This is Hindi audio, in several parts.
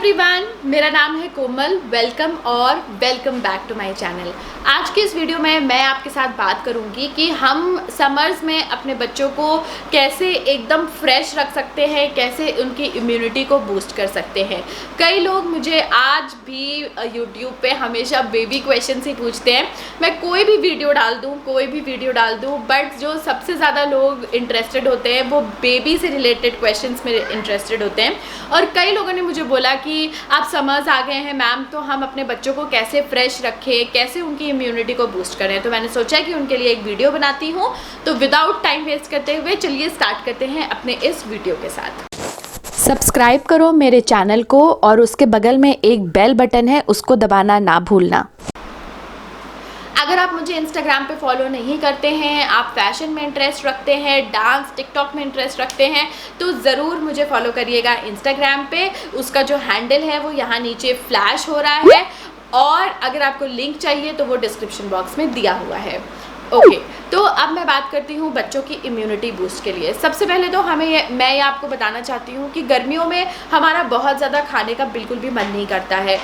एवरीवन, मेरा नाम है कोमल। वेलकम और welcome back to my channel. आज की इस वीडियो में मैं आपके साथ बात करूंगी कि हम समर्स में अपने बच्चों को कैसे एकदम फ्रेश रख सकते हैं, कैसे उनकी इम्यूनिटी को बूस्ट कर सकते हैं। कई लोग मुझे आज भी यूट्यूब पे हमेशा बेबी क्वेश्चन ही पूछते हैं। मैं कोई भी वीडियो डाल दूँ बट जो सबसे ज़्यादा लोग इंटरेस्टेड होते हैं वो बेबी से रिलेटेड क्वेश्चंस में इंटरेस्टेड होते हैं। और कई लोगों ने मुझे बोला कि आप समर्स आ गए हैं मैम, तो हम अपने बच्चों को कैसे फ्रेश रखें, कैसे उनकी इम्यूनिटी को बूस्ट करें। तो मैंने सोचा कि उनके लिए एक वीडियो बनाती हूँ। तो विदाउट टाइम वेस्ट करते हुए चलिए स्टार्ट करते हैं अपने इस वीडियो के साथ। सब्सक्राइब करो मेरे चैनल को और उसके बगल में एक बेल बटन है, उसको दबाना ना भूलना। अगर आप मुझे इंस्टाग्राम पे फॉलो नहीं करते हैं, आप फैशन में इंटरेस्ट रखते हैं, डांस टिकटॉक में इंटरेस्ट रखते हैं, तो ज़रूर मुझे फॉलो करिएगा इंस्टाग्राम पे। उसका जो हैंडल है वो यहाँ नीचे फ्लैश हो रहा है और अगर आपको लिंक चाहिए तो वो डिस्क्रिप्शन बॉक्स में दिया हुआ है। ओके, तो अब मैं बात करती हूँ बच्चों की इम्यूनिटी बूस्ट के लिए। सबसे पहले तो मैं ये आपको बताना चाहती हूँ कि गर्मियों में हमारा बहुत ज़्यादा खाने का बिल्कुल भी मन नहीं करता है।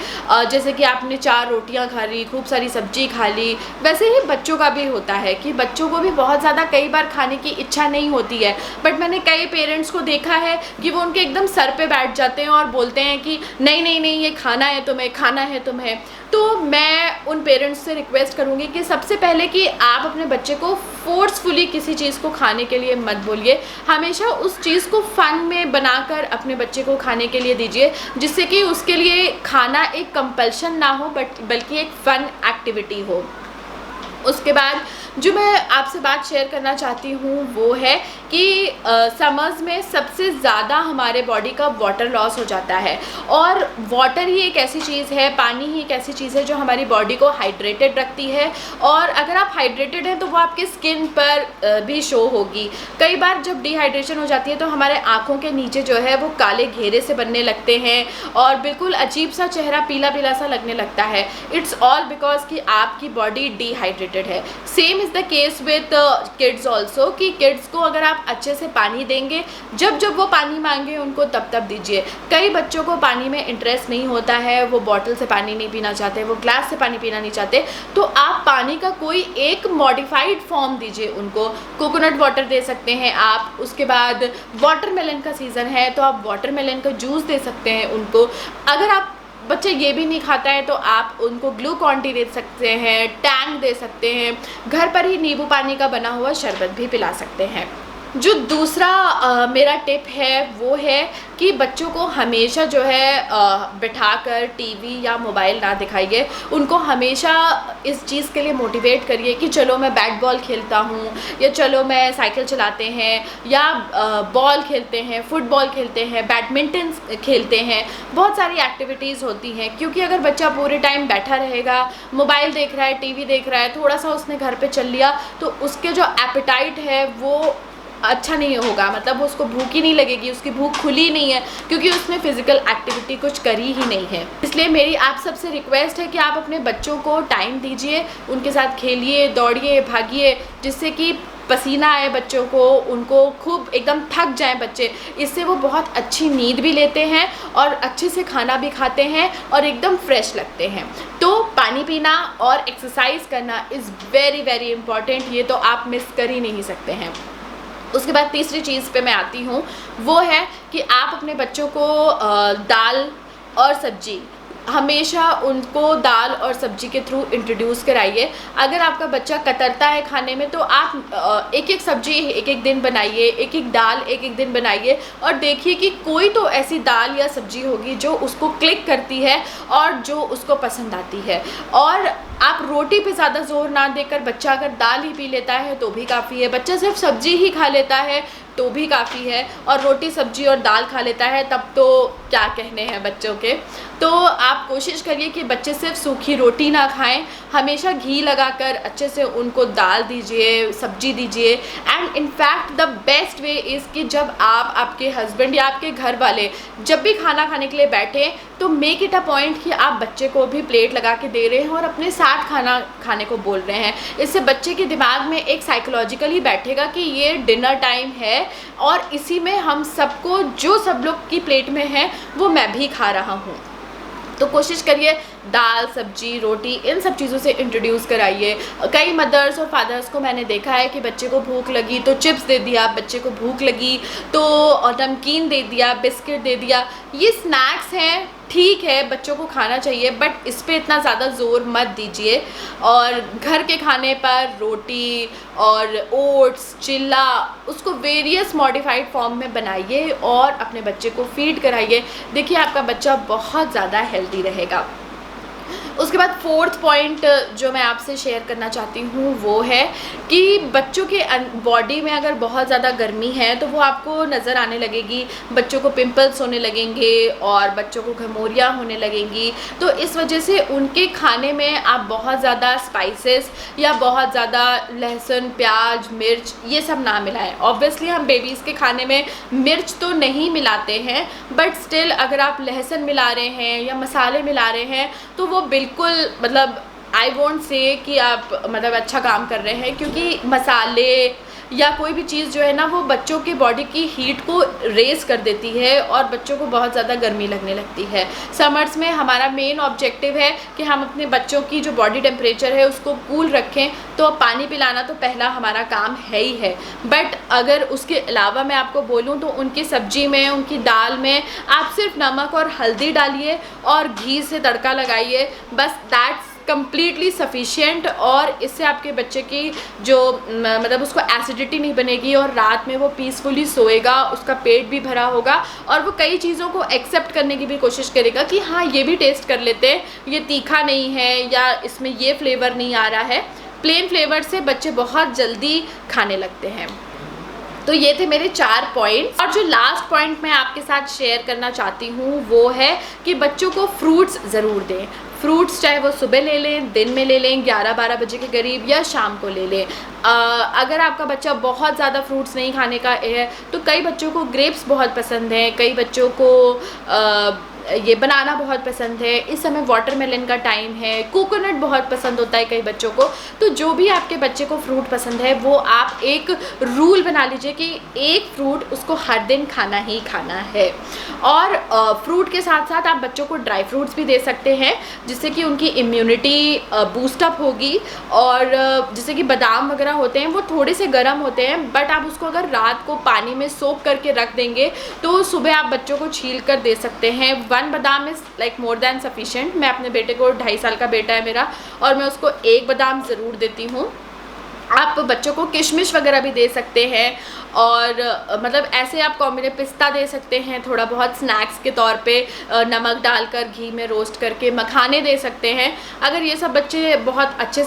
जैसे कि आपने 4 रोटियाँ खा ली, खूब सारी सब्जी खा ली, वैसे ही बच्चों का भी होता है कि बच्चों को भी बहुत ज़्यादा कई बार खाने की इच्छा नहीं होती है। बट मैंने कई पेरेंट्स को देखा है कि वो उनके एकदम सर पे बैठ जाते हैं और बोलते हैं कि नहीं नहीं नहीं, ये खाना है तुम्हें, खाना है तुम्हें। तो मैं उन पेरेंट्स से रिक्वेस्ट करूँगी कि सबसे पहले कि आप अपने बच्चे को फोर्सफुली किसी चीज़ को खाने के लिए मत बोलिए। हमेशा उस चीज़ को फ़न में बनाकर अपने बच्चे को खाने के लिए दीजिए, जिससे कि उसके लिए खाना एक कंपल्शन ना हो बल्कि एक फ़न एक्टिविटी हो। उसके बाद जो मैं आपसे बात शेयर करना चाहती हूँ वो है कि समर्स में सबसे ज़्यादा हमारे बॉडी का वाटर लॉस हो जाता है। और वाटर ही एक ऐसी चीज़ है, पानी ही एक ऐसी चीज़ है जो हमारी बॉडी को हाइड्रेटेड रखती है। और अगर आप हाइड्रेटेड हैं तो वो आपके स्किन पर भी शो होगी। कई बार जब डिहाइड्रेशन हो जाती है तो हमारे आँखों के नीचे जो है वो काले घेरे से बनने लगते हैं और बिल्कुल अजीब सा चेहरा पीला पीला सा लगने लगता है। इट्स ऑल बिकॉज कि आपकी बॉडी डिहाइड्रेटेड है। Same is the case with kids also कि किड्स को अगर आप अच्छे से पानी देंगे, जब जब वो पानी मांगे उनको तब तब दीजिए। कई बच्चों को पानी में इंटरेस्ट नहीं होता है, वो बॉटल से पानी नहीं पीना चाहते, वो ग्लास से पानी पीना नहीं चाहते, तो आप पानी का कोई एक मॉडिफाइड फॉर्म दीजिए उनको। कोकोनट वाटर दे सकते हैं आप। उसके बाद वाटरमेलन का सीज़न है तो आप वाटरमेलन का जूस दे सकते हैं उनको। अगर आप बच्चे ये भी नहीं खाता है तो आप उनको ग्लूकॉन डी दे सकते हैं, टैंग दे सकते हैं, घर पर ही नींबू पानी का बना हुआ शरबत भी पिला सकते हैं। जो दूसरा मेरा टिप है वो है कि बच्चों को हमेशा जो है बिठाकर टीवी या मोबाइल ना दिखाइए। उनको हमेशा इस चीज़ के लिए मोटिवेट करिए कि चलो मैं बैट बॉल खेलता हूँ, या चलो मैं साइकिल चलाते हैं, या बॉल खेलते हैं, फुटबॉल खेलते हैं, बैडमिंटन खेलते हैं। बहुत सारी एक्टिविटीज़ होती हैं, क्योंकि अगर बच्चा पूरे टाइम बैठा रहेगा, मोबाइल देख रहा है, टीवी देख रहा है, थोड़ा सा उसने घर पे चल लिया तो उसके जो एपेटाइट है वो अच्छा नहीं होगा। मतलब उसको भूख ही नहीं लगेगी, उसकी भूख खुली नहीं है, क्योंकि उसने फिजिकल एक्टिविटी कुछ करी ही नहीं है। इसलिए मेरी आप सबसे रिक्वेस्ट है कि आप अपने बच्चों को टाइम दीजिए, उनके साथ खेलिए, दौड़िए, भागिए, जिससे कि पसीना आए बच्चों को, उनको खूब एकदम थक जाए बच्चे। इससे वो बहुत अच्छी नींद भी लेते हैं और अच्छे से खाना भी खाते हैं और एकदम फ्रेश लगते हैं। तो पानी पीना और एक्सरसाइज करना इज़ वेरी वेरी इम्पॉर्टेंट। ये तो आप मिस कर ही नहीं सकते हैं। उसके बाद तीसरी चीज़ पे मैं आती हूँ, वो है कि आप अपने बच्चों को दाल और सब्जी, हमेशा उनको दाल और सब्जी के थ्रू इंट्रोड्यूस कराइए। अगर आपका बच्चा कतरता है खाने में तो आप एक एक सब्जी एक एक दिन बनाइए, एक एक दाल एक एक दिन बनाइए और देखिए कि कोई तो ऐसी दाल या सब्जी होगी जो उसको क्लिक करती है और जो उसको पसंद आती है। और आप रोटी पे ज़्यादा जोर ना देकर, बच्चा अगर दाल ही पी लेता है तो भी काफ़ी है, बच्चा सिर्फ सब्जी ही खा लेता है तो भी काफ़ी है, और रोटी सब्जी और दाल खा लेता है तब तो क्या कहने हैं बच्चों के। तो आप कोशिश करिए कि बच्चे सिर्फ सूखी रोटी ना खाएं, हमेशा घी लगाकर अच्छे से उनको दाल दीजिए, सब्जी दीजिए। And in fact the best way is कि जब आप, आपके हस्बैंड या आपके घर वाले जब भी खाना खाने के लिए बैठें तो मेक इट अ पॉइंट कि आप बच्चे को भी प्लेट लगा के दे रहे हैं और अपने साथ खाना खाने को बोल रहे हैं। इससे बच्चे के दिमाग में एक साइकोलॉजिकली बैठेगा कि ये डिनर टाइम है और इसी में हम सबको, जो सब लोग की प्लेट में है वो मैं भी खा रहा हूँ। तो कोशिश करिए दाल, सब्जी, रोटी, इन सब चीज़ों से इंट्रोड्यूस कराइए। कई मदर्स और फादर्स को मैंने देखा है कि बच्चे को भूख लगी तो चिप्स दे दिया, बच्चे को भूख लगी तो नमकीन दे दिया, बिस्किट दे दिया। ये स्नैक्स हैं, ठीक है, बच्चों को खाना चाहिए, बट इस पर इतना ज़्यादा ज़ोर मत दीजिए। और घर के खाने पर रोटी और ओट्स, चिल्ला, उसको वेरियस मॉडिफाइड फॉर्म में बनाइए और अपने बच्चे को फीड कराइए। देखिए आपका बच्चा बहुत ज़्यादा हेल्दी रहेगा। उसके बाद फोर्थ पॉइंट जो मैं आपसे शेयर करना चाहती हूँ वो है कि बच्चों के बॉडी में अगर बहुत ज़्यादा गर्मी है तो वो आपको नज़र आने लगेगी, बच्चों को पिंपल्स होने लगेंगे और बच्चों को घमौरियाँ होने लगेंगी। तो इस वजह से उनके खाने में आप बहुत ज़्यादा स्पाइसेस या बहुत ज़्यादा लहसुन, प्याज, मिर्च ये सब ना मिलाएं। ऑब्वियसली हम बेबीज़ के खाने में मिर्च तो नहीं मिलाते हैं, बट स्टिल अगर आप लहसुन मिला रहे हैं या मसाले मिला रहे हैं तो वो बिल्कुल मतलब आई वोंट से कि आप मतलब अच्छा काम कर रहे हैं, क्योंकि मसाले या कोई भी चीज़ जो है ना वो बच्चों के बॉडी की हीट को रेज़ कर देती है और बच्चों को बहुत ज़्यादा गर्मी लगने लगती है। समर्स में हमारा मेन ऑब्जेक्टिव है कि हम अपने बच्चों की जो बॉडी टेम्परेचर है उसको कूल रखें, तो पानी पिलाना तो पहला हमारा काम है ही है। बट अगर उसके अलावा मैं आपको बोलूँ तो उनकी सब्जी में, उनकी दाल में आप सिर्फ नमक और हल्दी डालिए और घी से तड़का लगाइए, बस दैट्स कम्प्लीटली सफिशिएंट। और इससे आपके बच्चे की जो मतलब उसको एसिडिटी नहीं बनेगी और रात में वो पीसफुली सोएगा, उसका पेट भी भरा होगा और वो कई चीज़ों को एक्सेप्ट करने की भी कोशिश करेगा कि हाँ ये भी टेस्ट कर लेते हैं, ये तीखा नहीं है या इसमें ये फ्लेवर नहीं आ रहा है। प्लेन फ्लेवर से बच्चे बहुत जल्दी खाने लगते हैं। तो ये थे मेरे 4 पॉइंट्स। और जो लास्ट पॉइंट मैं आपके साथ शेयर करना चाहती हूँ वो है कि बच्चों को फ्रूट्स ज़रूर दें। फ्रूट्स चाहे वो सुबह ले लें, दिन में ले लें 11-12 बजे के करीब, या शाम को ले लें। अगर आपका बच्चा बहुत ज़्यादा फ्रूट्स नहीं खाने का है तो कई बच्चों को ग्रेप्स बहुत पसंद है, कई बच्चों को ये बनाना बहुत पसंद है, इस समय वाटरमेलन का टाइम है, कोकोनट बहुत पसंद होता है कई बच्चों को। तो जो भी आपके बच्चे को फ्रूट पसंद है वो आप एक रूल बना लीजिए कि एक फ्रूट उसको हर दिन खाना ही खाना है। और फ्रूट के साथ साथ आप बच्चों को ड्राई फ्रूट्स भी दे सकते हैं जिससे कि उनकी इम्यूनिटी बूस्टअप होगी। और जैसे कि बादाम वगैरह होते हैं वो थोड़े से गर्म होते हैं, बट आप उसको अगर रात को पानी में सोक करके रख देंगे तो सुबह आप बच्चों को छील कर दे सकते हैं। 1 बादाम is like more than sufficient. मैं अपने बेटे को 2.5 साल का बेटा है मेरा और मैं उसको 1 बादाम ज़रूर देती हूँ। आप बच्चों को किशमिश वगैरह भी दे सकते हैं और मतलब ऐसे आप कॉम्बिने पिस्ता दे सकते हैं थोड़ा बहुत स्नैक्स के तौर पे, नमक डालकर घी में रोस्ट करके। मखाने दे सकते हैं। अगर ये सब बच्चे बहुत अच्छे